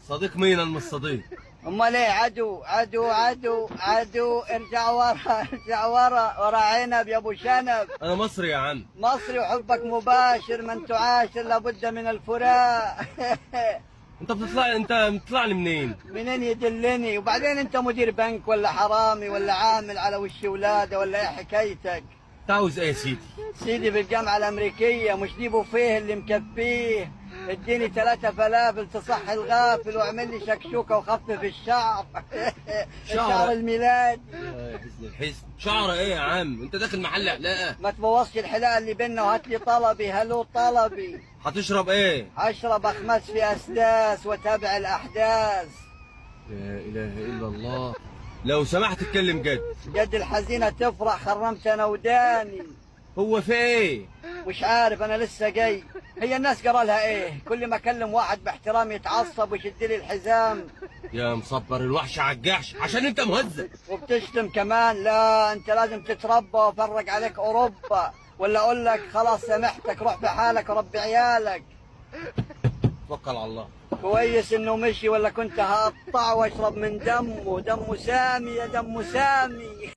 صديق مين؟ انا مش صديق. امال ايه؟ عدو عدو عدو عدو. ارجع ورا ارجع ورا عنب يا ابو شنب. انا مصري يا عم. مصري وحبك مباشر، من تعاشر لابد من الفراق. انت بتطلع لي منين؟ منين يدلني؟ وبعدين انت مدير بنك ولا حرامي ولا عامل على وش ولاده ولا ايه حكايتك؟ انت عاوز ايه يا سيدي؟ سيدي في الجامعة الأمريكية، مش دي بوفيه اللي مكفيه؟ اديني 3 فلافل تصحي الغافل، واعمل لي شكشوكة وخفف الشعر. الشعر الميلاد. يا حسن الحسن، شعر ايه يا عم؟ انت داخل محل حلاقه؟ ما تبوظش الحلاقة اللي بينا، وهات لي طلبي. هلو طلبي. هتشرب ايه؟ اشرب اخمس في اسداس واتابع الاحداث. لا اله الا الله. لو سمحت اتكلم جد. جد الحزينة تفرح، خرمت انا وداني. هو في ايه؟ مش عارف، انا لسه جاي. هي الناس قرا لها ايه؟ كل ما اكلم واحد باحترام يتعصب ويشد لي الحزام. يا مصبر الوحش على الجحش عشان انت مهزأ. وبتشتم كمان؟ لا انت لازم تتربى وافرج عليك اوروبا، ولا اقول لك خلاص سامحتك روح بحالك وربي عيالك. توكل على الله. كويس انه مشي، ولا كنت هقطعه واشرب من دمه. دمه سامي يا دمه سامي.